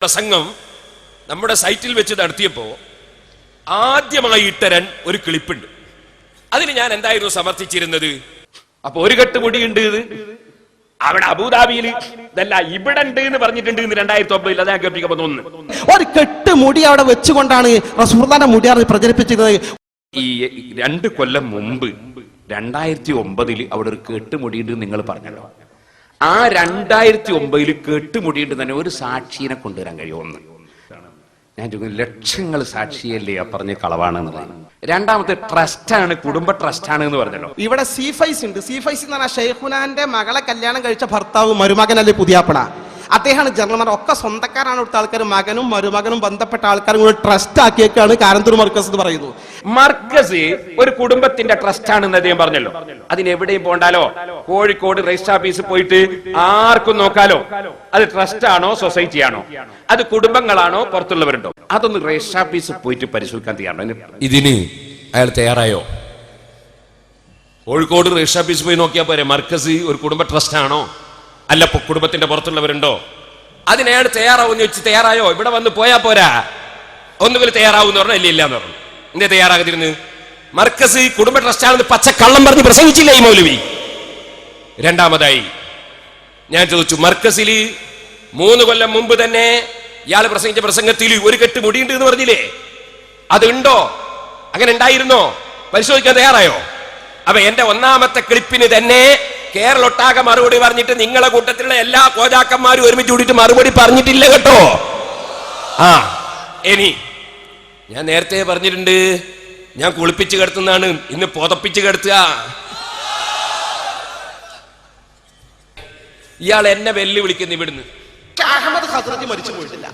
പ്രസംഗം നമ്മുടെ സൈറ്റിൽ വെച്ച് നടത്തിയപ്പോൾ ആദ്യമായി ഇട്ടരൻ ഒരു ക്ലിപ്പുണ്ട്. അതിന് ഞാൻ എന്തായിരുന്നു സമർത്ഥിച്ചിരുന്നത്? അപ്പൊ ഒരു കെട്ട് മുടിയുണ്ട്, അവിടെ അബുദാബിയിൽ ഇതല്ല ഇവിടെ ഉണ്ട് എന്ന് പറഞ്ഞിട്ടുണ്ട്. 2009 അതാ കേൾപ്പിക്കാൻ തോന്നുന്നു. ഒരു കെട്ട് മുടി അവിടെ വെച്ചുകൊണ്ടാണ് റസൂലുള്ളാഹിന്റെ മുടിയാർ പ്രചരിപ്പിച്ചത്. ഈ 2 കൊല്ലം മുമ്പ് 2009 അവിടെ ഒരു കെട്ടുമുടിയുണ്ട് നിങ്ങൾ പറഞ്ഞല്ലോ. ആ 2009 കെട്ടുമുടിയുണ്ട് തന്നെ ഒരു സാക്ഷിയെ കൊണ്ടുവരാൻ കഴിയുമെന്ന് ഞാൻ ചോദിക്കുന്നു. ലക്ഷങ്ങൾ സാക്ഷിയല്ലേ ആ പറഞ്ഞ കളവാണെന്നുള്ളത്. രണ്ടാമത്തെ ട്രസ്റ്റാണ്, കുടുംബ ട്രസ്റ്റാണ് എന്ന് പറഞ്ഞല്ലോ. ഇവിടെ സീഫൈസ് ഉണ്ട്. സീഫൈസ് എന്ന് പറഞ്ഞാൽ ഷെയ്ഖുനാന്റെ മകളെ കല്യാണം കഴിച്ച ഭർത്താവ് മരുമകനല്ലേ പുതിയാപ്പള, അദ്ദേഹമാണ് ജനറൽ. ഒക്കെ സ്വന്തക്കാരാണ് ഇവിടുത്തെ ആൾക്കാർ. മകനും മരുമകനും ബന്ധപ്പെട്ട ആൾക്കാരും കൂടെ ട്രസ്റ്റ് ആക്കിയേക്കാണ് കാരന്തൂർ മർക്കസ് എന്ന് പറയുന്നു. മർക്കസ് ഒരു കുടുംബത്തിന്റെ ട്രസ്റ്റ് ആണെന്ന് അദ്ദേഹം പറഞ്ഞല്ലോ. അതിനെവിടെയും പോണ്ടാലോ, കോഴിക്കോട് രജിസ്റ്റർ ഓഫീസിൽ പോയിട്ട് ആർക്കും നോക്കാലോ അത് ട്രസ്റ്റ് ആണോ സൊസൈറ്റി ആണോ, അത് കുടുംബങ്ങളാണോ പുറത്തുള്ളവരുണ്ടോ, അതൊന്ന് രജിസ്റ്റർ ഓഫീസിൽ പോയിട്ട് പരിശോധിക്കാൻ തയ്യാറാണ്. ഇതിന് അയാൾ തയ്യാറായോ? കോഴിക്കോട് രജിസ്റ്റർ ഓഫീസിൽ പോയി നോക്കിയാൽ പോരെ മർക്കസ് ഒരു കുടുംബ ട്രസ്റ്റ് ആണോ അല്ല കുടുംബത്തിന്റെ പുറത്തുള്ളവരുണ്ടോ? അതിനയാൾ തയ്യാറാവുന്ന ചോദിച്ചു. തയ്യാറായോ? ഇവിടെ വന്ന് പോയാ പോരാ, ഒന്നുകിൽ തയ്യാറാവും പറഞ്ഞാൽ ഇല്ല എന്ന് പറഞ്ഞു. എന്തേ തയ്യാറാകത്തിരുന്ന്? മർക്കസ് കുടുംബ ട്രസ്റ്റാണെന്ന് പച്ചക്കള്ളം പറഞ്ഞ് പ്രസംഗിച്ചില്ല ഈ മൗലവി. രണ്ടാമതായി ഞാൻ ചോദിച്ചു, മർക്കസിൽ 3 കൊല്ലം മുമ്പ് തന്നെ ഇയാൾ പ്രസംഗിച്ച പ്രസംഗത്തിൽ ഒരു കെട്ട് മുടിയുണ്ട് എന്ന് പറഞ്ഞില്ലേ, അതുണ്ടോ? അങ്ങനെ ഉണ്ടായിരുന്നോ? പരിശോധിക്കാൻ തയ്യാറായോ? അപ്പൊ എന്റെ ഒന്നാമത്തെ ക്ലിപ്പിന് തന്നെ കേരളൊട്ടാകെ മറുപടി പറഞ്ഞിട്ട് നിങ്ങളെ കൂട്ടത്തിലുള്ള എല്ലാ കോജാക്കന്മാരും ഒരുമിച്ച് കൂടിയിട്ട് മറുപടി പറഞ്ഞിട്ടില്ല കേട്ടോ. ഇനി ഞാൻ നേരത്തെ പറഞ്ഞിട്ടുണ്ട്, ഞാൻ കുളിപ്പിച്ച് കിടത്തുന്നതാണ്, ഇന്ന് പുതപ്പിച്ച് കിടത്തുക. ഇയാൾ എന്നെ വെല്ലു വിളിക്കുന്നു ഇവിടുന്ന്. അഹമ്മദ് ഹസ്രജി മരിച്ചു പോയിട്ടില്ല,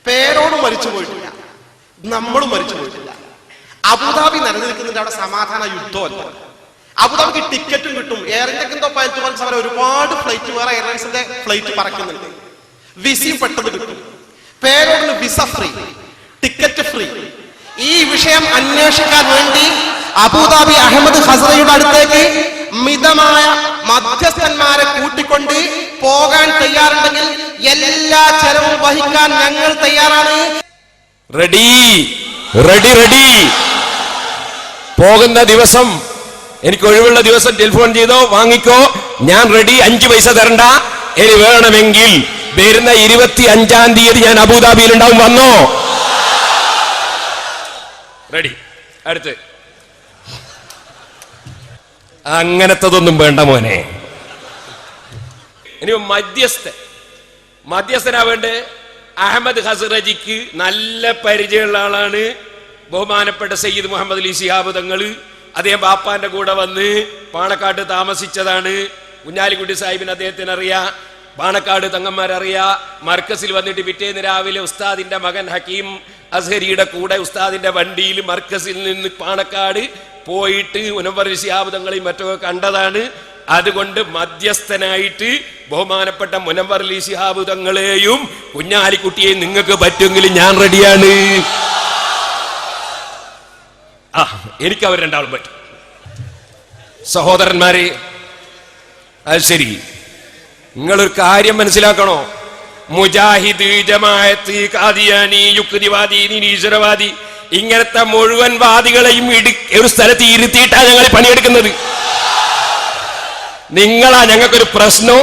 പേരോടും മരിച്ചു പോയിട്ടില്ല, നമ്മളും മരിച്ചു പോയിട്ടില്ല. അബുദാബി നിലനിൽക്കുന്നതിന്റെ അവിടെ സമാധാന യുദ്ധമല്ല. അബുദാബിക്ക് ടിക്കറ്റും കിട്ടും. എയർ ഇന്ത്യക്ക് പൈലറ്റ് സമരം ഒരുപാട് ഫ്ലൈറ്റ് വേറെ എയർലൈൻസിന്റെ ഫ്ലൈറ്റ് പറക്കുന്നുണ്ട്. വിസയും പെട്ടെന്ന് കിട്ടും. പേരോടിന് വിസ ഫ്രീ, ടിക്കറ്റ് ഫ്രീ. ഈ വിഷയം അന്വേഷിക്കാൻ വേണ്ടി അബുദാബി അഹമ്മദ് ഹസ്രയുടെ അടുത്തേക്ക് മിതമായ മധ്യസ്ഥന്മാരെ കൂട്ടിക്കൊണ്ട് പോകാൻ തയ്യാറുണ്ടെങ്കിൽ എല്ലാ ചെലവും വഹിക്കാൻ ഞങ്ങൾ തയ്യാറാണ്. Ready ready ready. പോകുന്ന ദിവസം എനിക്ക് ഒഴിവുള്ള ദിവസം ടെലിഫോൺ ചെയ്തോ, വാങ്ങിക്കോ, ഞാൻ റെഡി. 5 പൈസ തരണ്ട. ഇനി വേണമെങ്കിൽ വരുന്ന 25-ാം തീയതി ഞാൻ അബുദാബിയിൽ ഉണ്ടാവും. വന്നോ? റെഡി. അടുത്ത് അങ്ങനത്തതൊന്നും വേണ്ട മോനെ. ഇനി മധ്യസ്ഥനാ വേണ്ടേ? അഹമ്മദ് ഹസ്രജിക്ക് നല്ല പരിചയമുള്ള ആളാണ് ബഹുമാനപ്പെട്ട സയ്യിദ് മുഹമ്മദ് അലി ശിഹാബ് തങ്ങൾ. അദ്ദേഹം ബാപ്പാന്റെ കൂടെ വന്ന് പാണക്കാട് താമസിച്ചതാണ്. കുഞ്ഞാലിക്കുട്ടി സാഹിബിന് അദ്ദേഹത്തിന് അറിയാം, പാണക്കാട് തങ്ങന്മാരറിയാ. മർക്കസിൽ വന്നിട്ട് പിറ്റേന്ന് രാവിലെ ഉസ്താദിന്റെ മകൻ ഹക്കീം അസ്ഹരിയുടെ കൂടെ ഉസ്താദിന്റെ വണ്ടിയിൽ മർക്കസിൽ നിന്ന് പാണക്കാട് പോയിട്ട് മുനവ്വർ ശിഹാബ് തങ്ങളെയും മറ്റൊക്കെ കണ്ടതാണ്. അതുകൊണ്ട് മധ്യസ്ഥനായിട്ട് ബഹുമാനപ്പെട്ട മുനവ്വർ അലി ശിഹാബ് തങ്ങളെയും കുഞ്ഞാലിക്കുട്ടിയെയും നിങ്ങൾക്ക് പറ്റുമെങ്കിൽ ഞാൻ റെഡിയാണ്. എനിക്ക് അവർ രണ്ടാളും പറ്റും. സഹോദരന്മാരെ, അത് ശരി, നിങ്ങളൊരു കാര്യം മനസ്സിലാക്കണോ? മുജാഹിദ്, ജമാഅത്ത്, ഖാദിയാനി, യുക്തിവാദി, നിരീശ്വരവാദി, ഇങ്ങനത്തെ മുഴുവൻ വാദികളെയും ഒരു സ്ഥലത്ത് ഇരുത്തിയിട്ടാ ഞങ്ങൾ പണിയെടുക്കുന്നത്. നിങ്ങളാ ഞങ്ങൾക്കൊരു പ്രശ്നം.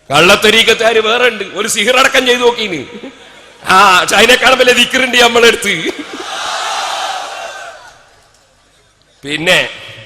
കള്ളത്തരീക്കത്താര് വേറെ ഉണ്ട്. ഒരു സിഹിറടക്കം ചെയ്തു നോക്കീന്. അതിനേക്കാളും വലിയ ദിക്റുണ്ട് നമ്മളെടുത്ത്. പിന്നെ